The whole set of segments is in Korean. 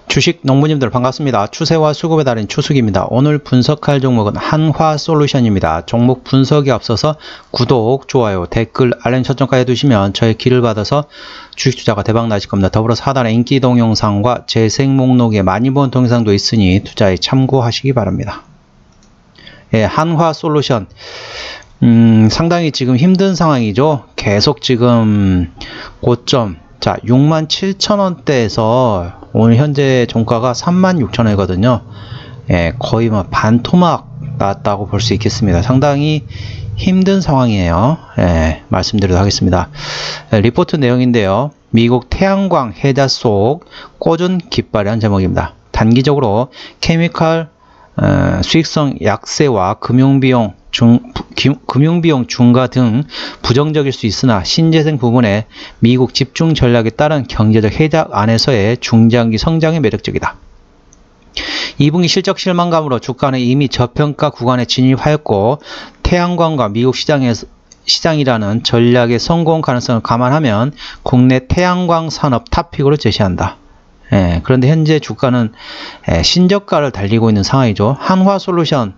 주식 농부님들 반갑습니다. 추세와 수급의 달인 추수기입니다. 오늘 분석할 종목은 한화솔루션입니다. 종목 분석에 앞서서 구독, 좋아요, 댓글, 알림 설정까지 해두시면 저의 길을 받아서 주식 투자가 대박 나실 겁니다. 더불어서 하단에 인기 동영상과 재생 목록에 많이 본 동영상도 있으니 투자에 참고하시기 바랍니다. 예, 한화솔루션 상당히 지금 힘든 상황이죠. 계속 지금 고점 67,000원대에서 오늘 현재 종가가 36,000원이거든요. 예, 거의 뭐 반토막 났다고 볼 수 있겠습니다. 상당히 힘든 상황이에요. 예, 말씀드리도록 하겠습니다. 리포트 내용인데요. 미국 태양광 해자 속 꽂은 깃발이라는 제목입니다. 단기적으로 케미칼 수익성 약세와 금융비용 증가 등 부정적일 수 있으나 신재생 부분에 미국 집중 전략에 따른 경제적 해작 안에서의 중장기 성장이 매력적이다. 2분기 실적 실망감으로 주가는 이미 저평가 구간에 진입하였고 태양광과 미국 시장이라는 전략의 성공 가능성을 감안하면 국내 태양광 산업 탑픽으로 제시한다. 그런데 현재 주가는 신저가를 달리고 있는 상황이죠. 한화솔루션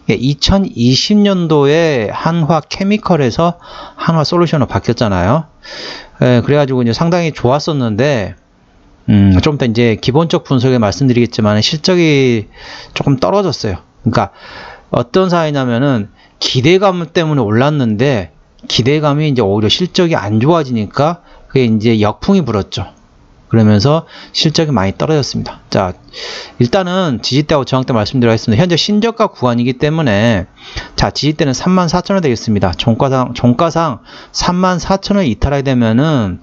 2020년도에 한화케미컬에서 한화솔루션으로 바뀌었잖아요. 그래가지고 이제 상당히 좋았었는데 좀 더 이제 기본적 분석에 말씀드리겠지만 실적이 조금 떨어졌어요. 그러니까 어떤 상황이냐면은 기대감 때문에 올랐는데 기대감이 이제 오히려 실적이 안 좋아지니까 그게 이제 역풍이 불었죠. 그러면서 실적이 많이 떨어졌습니다. 자, 일단은 지지대하고 저항대 말씀드리겠습니다. 현재 신저가 구간이기 때문에 자, 지지대는 34,000원 되겠습니다. 종가상 34,000원 이탈하게 되면은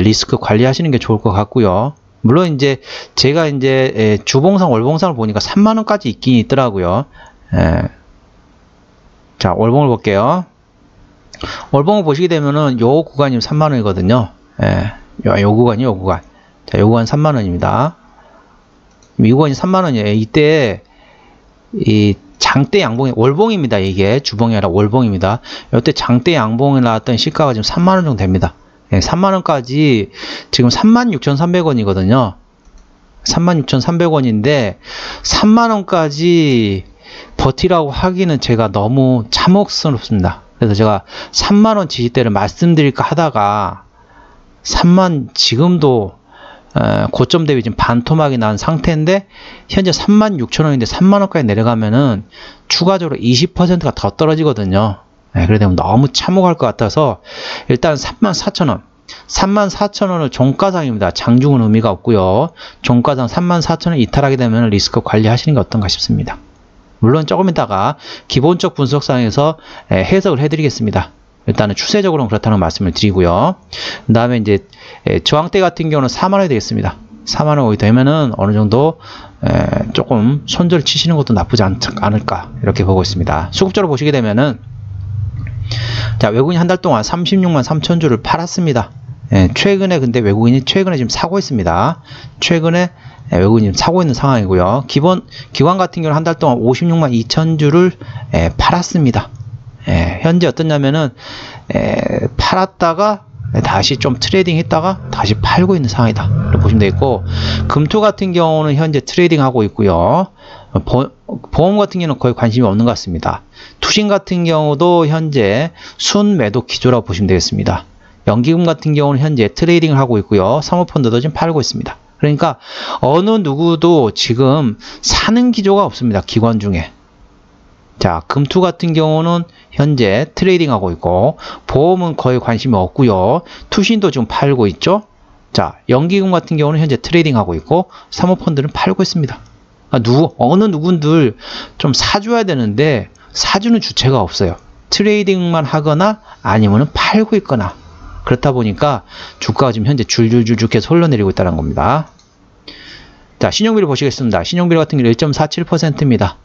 리스크 관리하시는 게 좋을 것 같고요. 물론 이제 제가 이제 주봉상 월봉상을 보니까 3만원까지 있긴 있더라고요. 자, 월봉을 볼게요. 월봉을 보시게 되면은 요 구간이 3만원이거든요. 요 구간이 요 구간. 자, 요 구간 3만원입니다. 이 구간이 3만원이에요. 이때 이 장대 양봉이 월봉입니다. 이게 주봉이 아니라 월봉입니다. 이때 장대 양봉이 나왔던 시가가 지금 3만원 정도 됩니다. 3만원까지 지금 36,300원이거든요. 36,300원인데 3만원까지 버티라고 하기는 제가 너무 참혹스럽습니다. 그래서 제가 3만원 지지대를 말씀드릴까 하다가 지금도 고점 대비 지금 반토막이 난 상태인데 현재 36,000원인데 3만원까지 내려가면은 추가적으로 20%가 더 떨어지거든요. 그래 되면 너무 참혹할 것 같아서 일단 34,000원 34,000원을 종가상입니다. 장중은 의미가 없고요. 종가상 34,000원 이탈하게 되면 리스크 관리하시는 게 어떤가 싶습니다. 물론 조금 있다가 기본적 분석상에서 해석을 해드리겠습니다. 일단은 추세적으로는 그렇다는 말씀을 드리고요. 그 다음에 이제 저항대 같은 경우는 4만원이 되겠습니다. 4만원 오이 되면은 어느 정도 조금 손절 치시는 것도 나쁘지 않을까 이렇게 보고 있습니다. 수급적으로 보시게 되면은 자, 외국인이 한 달 동안 36만 3천 주를 팔았습니다. 최근에 근데 외국인이 최근에 지금 사고 있습니다. 최근에 외국인이 사고 있는 상황이고요. 기관 같은 경우는 한 달 동안 56만 2천 주를 팔았습니다. 현재 어떠냐면은 팔았다가 다시 좀 트레이딩 했다가 다시 팔고 있는 상황이다 이렇게 보시면 되겠고, 금토 같은 경우는 현재 트레이딩 하고 있고요. 보험 같은 경우는 거의 관심이 없는 것 같습니다. 투신 같은 경우도 현재 순매도 기조라고 보시면 되겠습니다. 연기금 같은 경우는 현재 트레이딩을 하고 있고요. 사모펀드도 지금 팔고 있습니다. 그러니까 어느 누구도 지금 사는 기조가 없습니다. 기관 중에. 자, 금투 같은 경우는 현재 트레이딩 하고 있고, 보험은 거의 관심이 없고요. 투신도 지금 팔고 있죠. 자, 연기금 같은 경우는 현재 트레이딩 하고 있고, 사모펀드는 팔고 있습니다. 어느 누군들 좀 사줘야 되는데 사주는 주체가 없어요. 트레이딩만 하거나 아니면은 팔고 있거나. 그렇다 보니까 주가가 지금 현재 줄줄줄 계속 흘러내리고 있다는 겁니다. 자, 신용비를 보시겠습니다. 신용비 같은 경우 1.47%입니다.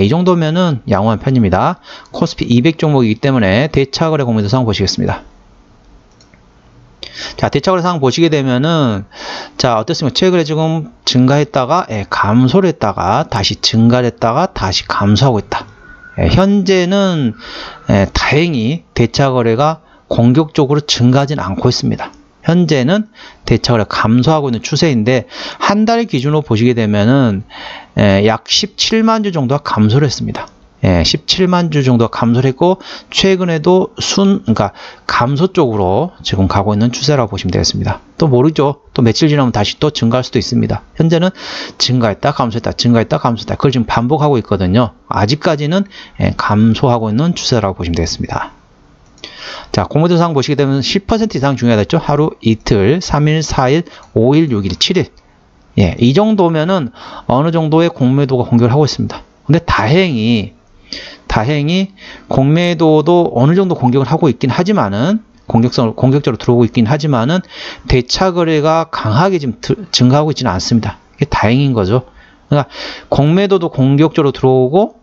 이 정도면은 양호한 편입니다. 코스피 200 종목이기 때문에 대차거래 공매도 상황 보시겠습니다. 자, 대차거래 상황 보시게 되면은 자, 어떻습니까? 최근에 지금 증가했다가 감소를 했다가 다시 증가를 했다가 다시 감소하고 있다. 현재는 다행히 대차거래가 공격적으로 증가하진 않고 있습니다. 현재는 대차거래 감소하고 있는 추세인데 한 달 기준으로 보시게 되면은 약 17만 주 정도가 감소를 했습니다. 17만 주 정도가 감소를 했고 최근에도 그러니까 감소 쪽으로 지금 가고 있는 추세라고 보시면 되겠습니다. 또 모르죠. 또 며칠 지나면 다시 또 증가할 수도 있습니다. 현재는 증가했다 감소했다 증가했다 감소했다 그걸 지금 반복하고 있거든요. 아직까지는 감소하고 있는 추세라고 보시면 되겠습니다. 자, 공모도상 보시게 되면 10% 이상 중요하겠죠. 하루, 이틀, 3일, 4일, 5일, 6일, 7일. 이 정도면은 어느 정도의 공매도가 공격을 하고 있습니다. 근데 다행히 공매도도 어느 정도 공격을 하고 있긴 하지만은 공격적으로 들어오고 있긴 하지만은 대차 거래가 강하게 지금 증가하고 있지는 않습니다. 이게 다행인 거죠. 그러니까 공매도도 공격적으로 들어오고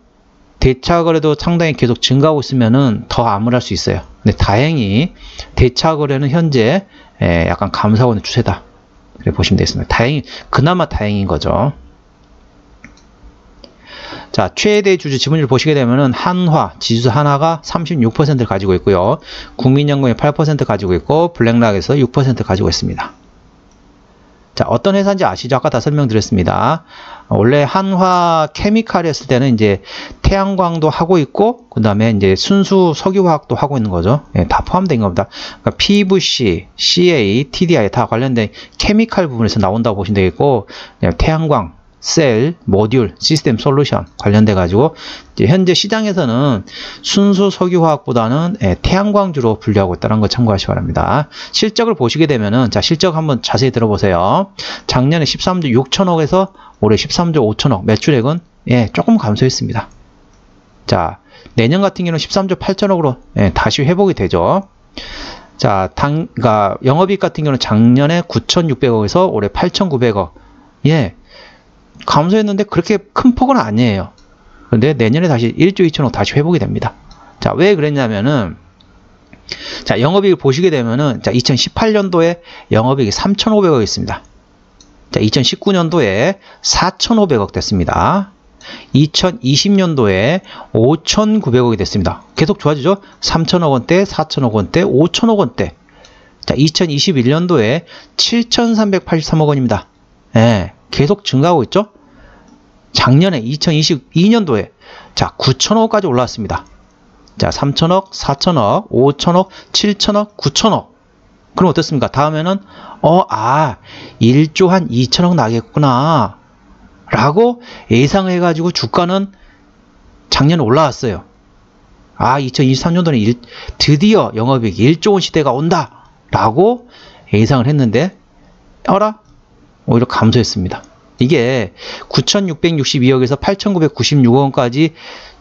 대차 거래도 상당히 계속 증가하고 있으면은 더 암울할 수 있어요. 근데 다행히 대차 거래는 현재 약간 감소하고 있는 추세다. 그래 보시면 되겠습니다. 그나마 다행인 거죠. 자, 최대 주주 지분율 보시게 되면은 한화, 지주사 하나가 36%를 가지고 있고요. 국민연금이 8% 가지고 있고 블랙락에서 6% 가지고 있습니다. 자, 어떤 회사인지 아시죠? 아까 다 설명드렸습니다. 원래 한화 케미칼이 했을 때는 이제 태양광도 하고 있고, 그 다음에 이제 순수 석유화학도 하고 있는 거죠. 다 포함된 겁니다. 그러니까 PVC, CA, TDI 다 관련된 케미칼 부분에서 나온다고 보시면 되겠고, 태양광, 셀, 모듈, 시스템 솔루션 관련돼 가지고 현재 시장에서는 순수 석유화학보다는 태양광주로 분류하고 있다는 거 참고하시기 바랍니다. 실적을 보시게 되면은 자, 실적 한번 자세히 들어보세요. 작년에 13조 6천억에서 올해 13조 5천억, 매출액은 조금 감소했습니다. 자, 내년 같은 경우는 13조 8천억으로 다시 회복이 되죠. 자, 그러니까 영업이익 같은 경우는 작년에 9,600억에서 올해 8,900억. 감소했는데 그렇게 큰 폭은 아니에요. 그런데 내년에 다시 1조 2천억 다시 회복이 됩니다. 자, 왜 그랬냐면은 자, 영업이익을 보시게 되면은 자, 2018년도에 영업이익이 3,500억 있습니다. 자, 2019년도에 4,500억 됐습니다. 2020년도에 5,900억이 됐습니다. 계속 좋아지죠? 3,000억 원대, 4,000억 원대, 5,000억 원대. 자, 2021년도에 7,383억 원입니다. 계속 증가하고 있죠? 작년에 2022년도에 자, 9천억까지 올라왔습니다. 자, 3천억, 4천억, 5천억, 7천억, 9천억. 그럼 어떻습니까? 다음에는 1조 한 2천억 나겠구나 라고 예상해 가지고 주가는 작년에 올라왔어요. 2023년도는 드디어 영업이익 1조 원 시대가 온다 라고 예상을 했는데 오히려 감소했습니다. 이게 9,662억에서 8,996억까지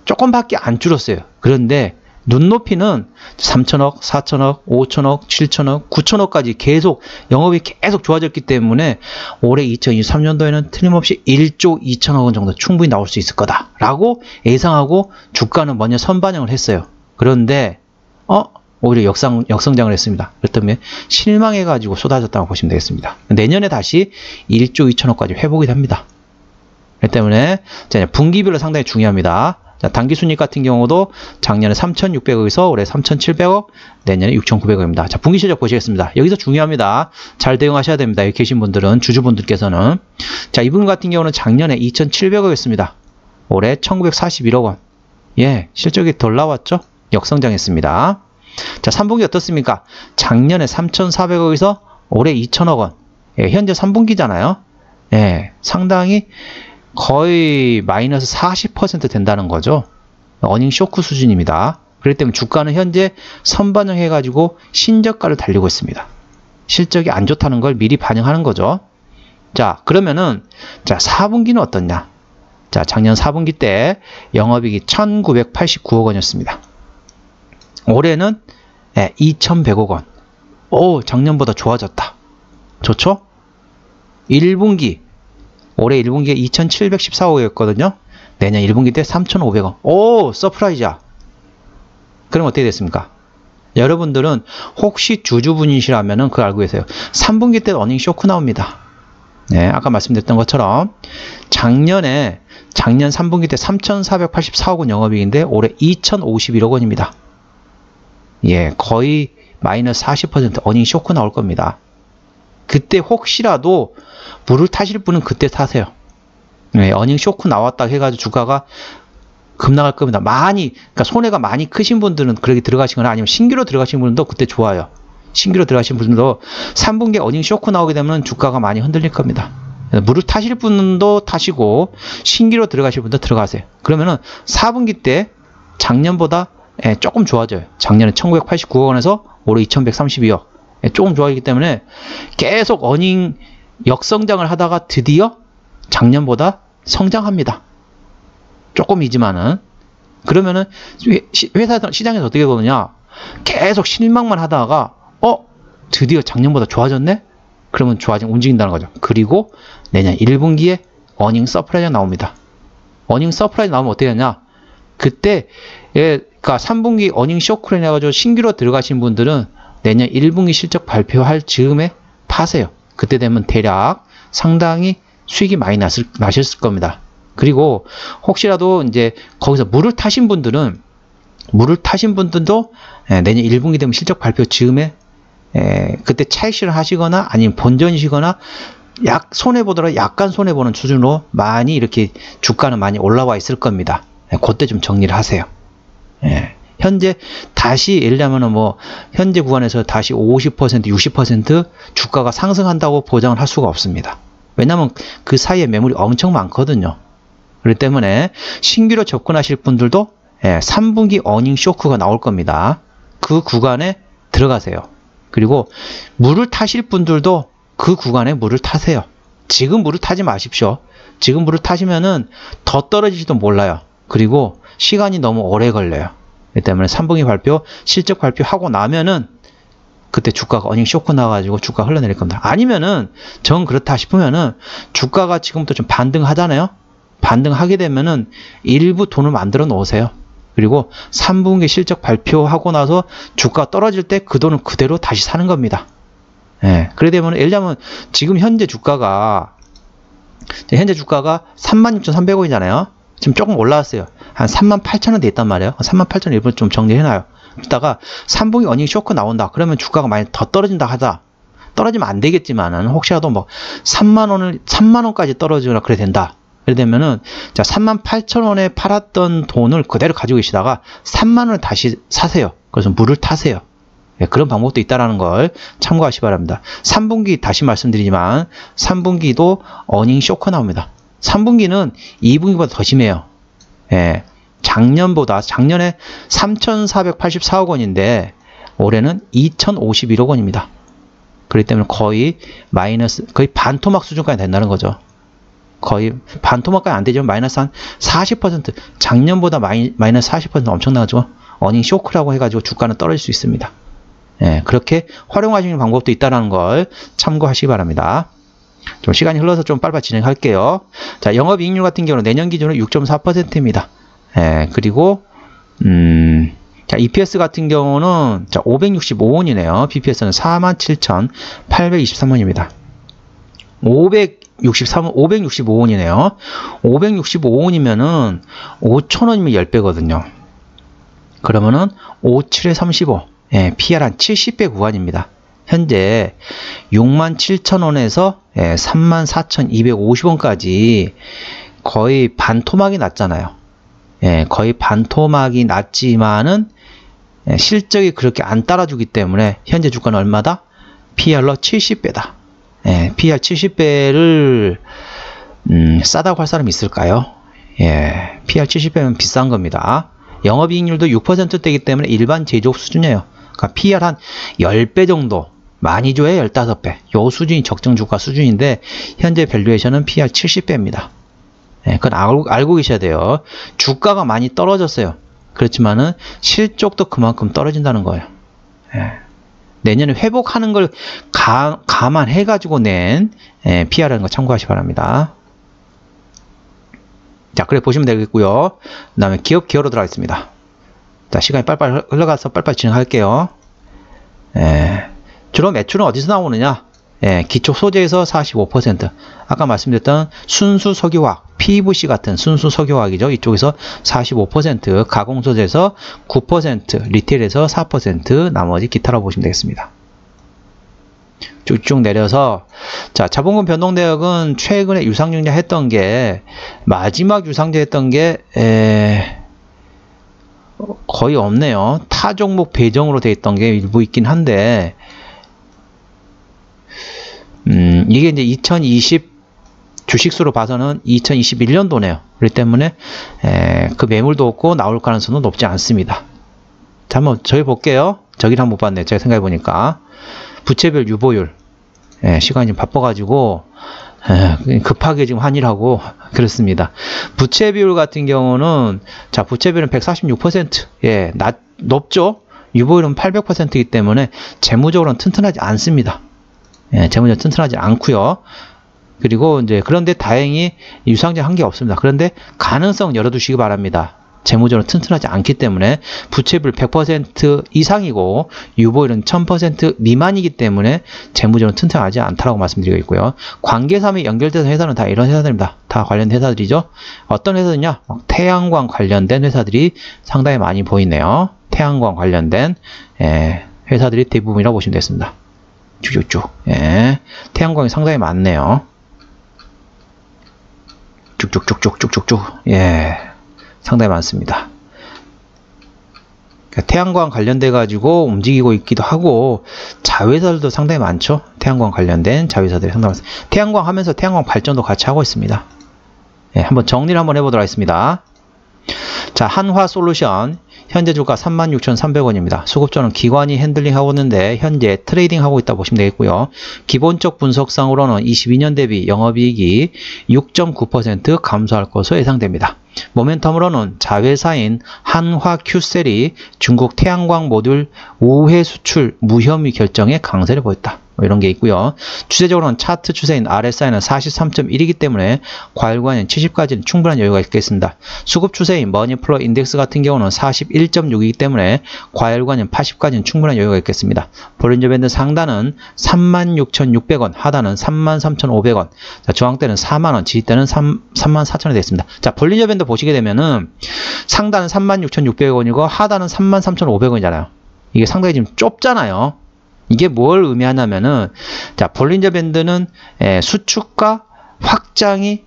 조금밖에 안 줄었어요. 그런데 눈높이는 3천억, 4천억, 5천억, 7천억, 9천억까지 계속 영업이 계속 좋아졌기 때문에 올해 2023년도에는 틀림없이 1조 2천억 원 정도 충분히 나올 수 있을 거다라고 예상하고 주가는 먼저 선반영을 했어요. 그런데 오히려 역성장을 했습니다. 그렇기 때문에 실망해가지고 쏟아졌다고 보시면 되겠습니다. 내년에 다시 1조 2천억까지 회복이 됩니다. 그렇기 때문에 분기별로 상당히 중요합니다. 자, 당기순이익 같은 경우도 작년에 3,600억에서 올해 3,700억, 내년에 6,900억입니다. 자, 분기 실적 보시겠습니다. 여기서 중요합니다. 잘 대응하셔야 됩니다. 여기 계신 분들은, 주주분들께서는. 자, 이분 같은 경우는 작년에 2,700억이었습니다. 올해 1,941억 원. 실적이 덜 나왔죠? 역성장했습니다. 자, 3분기 어떻습니까? 작년에 3,400억에서 올해 2,000억 원. 현재 3분기잖아요. 상당히 거의 마이너스 40% 된다는 거죠. 어닝 쇼크 수준입니다. 그렇기 때문에 주가는 현재 선반영해가지고 신저가를 달리고 있습니다. 실적이 안 좋다는 걸 미리 반영하는 거죠. 자, 그러면은, 자, 4분기는 어떻냐? 자, 작년 4분기 때 영업이익이 1,989억 원이었습니다. 올해는 2,100억 원. 작년보다 좋아졌다. 좋죠? 1분기. 올해 1분기에 2,714억이었거든요. 내년 1분기 때 3,500억. 서프라이즈야. 그럼 어떻게 됐습니까? 여러분들은 혹시 주주분이시라면 그거 알고 계세요. 3분기 때 어닝 쇼크 나옵니다. 아까 말씀드렸던 것처럼 작년 3분기 때 3,484억 원 영업이익인데 올해 2,051억 원입니다. 거의 마이너스 40% 어닝 쇼크 나올 겁니다. 그때 혹시라도 물을 타실 분은 그때 타세요. 네, 어닝 쇼크 나왔다 해가지고 주가가 급락할 겁니다. 그러니까 손해가 많이 크신 분들은 그렇게 들어가시거나 아니면 신규로 들어가신 분들도 그때 좋아요. 신규로 들어가신 분들도 3분기에 어닝 쇼크 나오게 되면 주가가 많이 흔들릴 겁니다. 물을 타실 분도 타시고 신규로 들어가실 분도 들어가세요. 그러면은 4분기 때 작년보다 조금 좋아져요. 작년에 1989억 원에서 올해 2132억. 조금 좋아지기 때문에 계속 어닝 역성장을 하다가 드디어 작년보다 성장합니다. 조금이지만은. 그러면은 회사 시장에서 어떻게 보느냐, 계속 실망만 하다가 드디어 작년보다 좋아졌네? 그러면 움직인다는 거죠. 그리고 내년 1분기에 어닝 서프라이즈가 나옵니다. 어닝 서프라이즈 나오면 어떻게 하냐, 그때 그러니까 3분기 어닝 쇼크를 해가지고 신규로 들어가신 분들은 내년 1분기 실적 발표할 즈음에 파세요. 그때 되면 대략 상당히 수익이 많이 나셨을 겁니다. 그리고 혹시라도 이제 거기서 물을 타신 분들도 내년 1분기 되면 실적 발표 즈음에 그때 차익 실현 하시거나 아니면 본전이시거나 손해보더라도 약간 손해보는 수준으로 많이 이렇게 주가는 많이 올라와 있을 겁니다. 그때 좀 정리를 하세요. 현재 다시 예를 들면 현재 구간에서 다시 50%, 60% 주가가 상승한다고 보장을 할 수가 없습니다. 왜냐하면 그 사이에 매물이 엄청 많거든요. 그렇기 때문에 신규로 접근하실 분들도 3분기 어닝 쇼크가 나올 겁니다. 그 구간에 들어가세요. 그리고 물을 타실 분들도 그 구간에 물을 타세요. 지금 물을 타지 마십시오. 지금 물을 타시면은 더 떨어질지도 몰라요. 그리고 시간이 너무 오래 걸려요. 그렇기 때문에 3분기 발표, 실적 발표하고 나면은 그때 주가가 어닝 쇼크 나가지고 주가 흘러내릴 겁니다. 아니면은 정 그렇다 싶으면은 주가가 지금부터 좀 반등하잖아요. 반등하게 되면은 일부 돈을 만들어 놓으세요. 그리고 3분기 실적 발표하고 나서 주가 떨어질 때 그 돈을 그대로 다시 사는 겁니다. 그래 되면 예를 들면 지금 현재 주가가 36,300원이잖아요. 지금 조금 올라왔어요. 한 38,000원 돼 있단 말이에요. 38,000원 일부러 좀 정리해놔요. 그러다가 3분기 어닝 쇼크 나온다. 그러면 주가가 많이 더 떨어진다 하자. 떨어지면 안 되겠지만은 혹시라도 3만원까지 떨어지거나 그래 된다. 그래 되면은 38,000원에 팔았던 돈을 그대로 가지고 계시다가 3만원을 다시 사세요. 그래서 물을 타세요. 그런 방법도 있다라는 걸 참고하시기 바랍니다. 3분기 다시 말씀드리지만 3분기도 어닝 쇼크 나옵니다. 3분기는 2분기보다 더 심해요. 작년에 3,484억 원인데 올해는 2,051억 원입니다. 그렇기 때문에 거의 반토막 수준까지 된다는 거죠. 거의 반토막까지 안 되지만 마이너스 한 40%, 작년보다 마이너스 40% 엄청나죠. 어닝 쇼크라고 해가지고 주가는 떨어질 수 있습니다. 그렇게 활용하시는 방법도 있다는 걸 참고하시기 바랍니다. 좀 시간이 흘러서 좀 빨리 진행할게요. 자, 영업이익률 같은 경우는 내년 기준으로 6.4%입니다. 그리고 자, EPS 같은 경우는 565원이네요. BPS는 47,823원입니다. 565원이네요. 565원이면은 5,000원이면 10배거든요. 그러면은 57에 35. PR 한 70배 구간입니다. 현재 67,000원에서 34,250원까지 거의 반토막이 났잖아요. 거의 반토막이 났지만은 실적이 그렇게 안 따라주기 때문에 현재 주가는 얼마다? PR로 70배다. PR 70배를 싸다고 할 사람이 있을까요? PR 70배면 비싼 겁니다. 영업이익률도 6%대이기 때문에 일반 제조업 수준이에요. 그러니까 PR 한 10배 정도, 많이 줘야 15배. 요 수준이 적정 주가 수준인데 현재 밸류에이션은 PR 70배입니다. 그건 알고 계셔야 돼요. 주가가 많이 떨어졌어요. 그렇지만은 실적도 그만큼 떨어진다는 거예요. 내년에 회복하는 걸 감안해가지고 낸 PR라는 거 참고하시기 바랍니다. 자, 그래 보시면 되겠고요. 그 다음에 기업로 들어가겠습니다. 자, 시간이 빨리빨리 흘러가서 빨리빨리 진행할게요. 주로 매출은 어디서 나오느냐? 기초 소재에서 45%. 아까 말씀드렸던 순수 석유화학, PVC 같은 순수 석유화학이죠. 이쪽에서 45%, 가공 소재에서 9%, 리테일에서 4%, 나머지 기타라고 보시면 되겠습니다. 쭉쭉 내려서 자, 자본금 변동 내역은 최근에 유상증자 했던 게 마지막 유상증자 했던 게 거의 없네요. 타 종목 배정으로 돼 있던 게 일부 있긴 한데 이게 이제 2020 주식수로 봐서는 2021년도네요. 그렇기 때문에 그 매물도 없고 나올 가능성은 높지 않습니다. 자, 한번 저희 볼게요. 저기를 한번 못 봤네요. 제가 생각해 보니까 부채별 유보율 시간이 좀 바빠가지고 급하게 지금 환일하고 그렇습니다. 부채 비율 같은 경우는 자, 부채 비율은 146%. 높죠. 유보율은 800%이기 때문에 재무적으로는 튼튼하지 않습니다. 재무적으로 튼튼하지 않고요. 그리고 이제 그런데 다행히 유상증자 한 게 없습니다. 그런데 가능성 열어두시기 바랍니다. 재무적으로 튼튼하지 않기 때문에 부채비율 100% 이상이고 유보율은 1000% 미만이기 때문에 재무적으로 튼튼하지 않다라고 말씀드리고 있고요. 관계사업이 연결되는 회사는 다 이런 회사들입니다. 다 관련된 회사들이죠. 어떤 회사들이냐? 태양광 관련된 회사들이 상당히 많이 보이네요. 태양광 관련된 회사들이 대부분이라고 보시면 되겠습니다. 쭉쭉쭉. 태양광이 상당히 많네요. 쭉쭉쭉쭉쭉쭉쭉. 상당히 많습니다. 그러니까 태양광 관련돼 가지고 움직이고 있기도 하고 자회사들도 상당히 많죠. 태양광 관련된 자회사들이 상당히 많습니다. 태양광 하면서 태양광 발전도 같이 하고 있습니다. 한번 정리를 한번 해보도록 하겠습니다. 자, 한화솔루션 현재 주가 36,300원입니다. 수급주는 기관이 핸들링하고 있는데 현재 트레이딩하고 있다 보시면 되겠고요. 기본적 분석상으로는 22년 대비 영업이익이 6.9% 감소할 것으로 예상됩니다. 모멘텀으로는 자회사인 한화큐셀이 중국 태양광 모듈 우회 수출 무혐의 결정에 강세를 보였다. 이런 게 있고요. 추세적으로는 차트 추세인 RSI는 43.1이기 때문에 과열관인 70까지는 충분한 여유가 있겠습니다. 수급 추세인 머니플로 인덱스 같은 경우는 41.6이기 때문에 과열관인 80까지는 충분한 여유가 있겠습니다. 볼린저 밴드 상단은 36,600원, 하단은 33,500원, 자, 저항대는 4만원, 지지대는 34,000원이 되겠습니다. 자, 볼린저 밴드 보시게 되면은 상단은 36,600원이고 하단은 33,500원이잖아요. 이게 상당히 지금 좁잖아요. 이게 뭘 의미하냐면은, 자, 볼린저 밴드는 수축과 확장이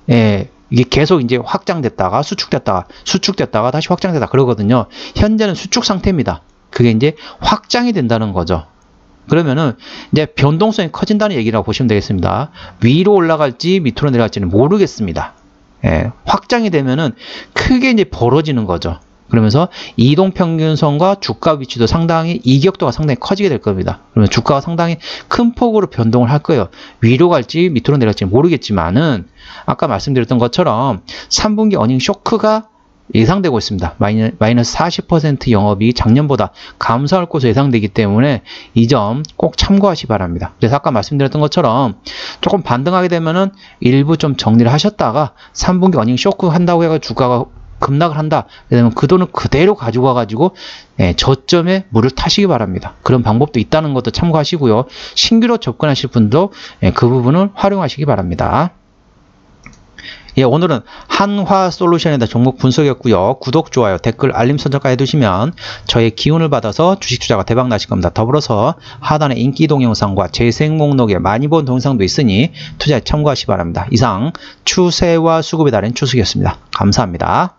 이게 계속 이제 확장됐다가 수축됐다가 다시 확장됐다 그러거든요. 현재는 수축 상태입니다. 그게 이제 확장이 된다는 거죠. 그러면은 이제 변동성이 커진다는 얘기라고 보시면 되겠습니다. 위로 올라갈지 밑으로 내려갈지는 모르겠습니다. 확장이 되면은 크게 이제 벌어지는 거죠. 그러면서 이동평균선과 주가 위치도 상당히 이격도가 상당히 커지게 될 겁니다. 그러면 주가가 상당히 큰 폭으로 변동을 할 거예요. 위로 갈지 밑으로 내려갈지 모르겠지만은 아까 말씀드렸던 것처럼 3분기 어닝 쇼크가 예상되고 있습니다. 마이너스 40% 영업이익이 작년보다 감소할 것으로 예상되기 때문에 이 점 꼭 참고하시기 바랍니다. 그래서 아까 말씀드렸던 것처럼 조금 반등하게 되면은 일부 좀 정리를 하셨다가 3분기 어닝 쇼크 한다고 해서 주가가 급락을 한다. 그러면 그 돈을 그대로 가지고 와가지고 저점에 물을 타시기 바랍니다. 그런 방법도 있다는 것도 참고하시고요. 신규로 접근하실 분도 그 부분을 활용하시기 바랍니다. 오늘은 한화솔루션에 대한 종목 분석이었고요. 구독, 좋아요, 댓글, 알림 설정까지 해두시면 저의 기운을 받아서 주식 투자가 대박 나실 겁니다. 더불어서 하단에 인기 동영상과 재생 목록에 많이 본 동영상도 있으니 투자에 참고하시기 바랍니다. 이상 추세와 수급의 달인 추석이었습니다. 감사합니다.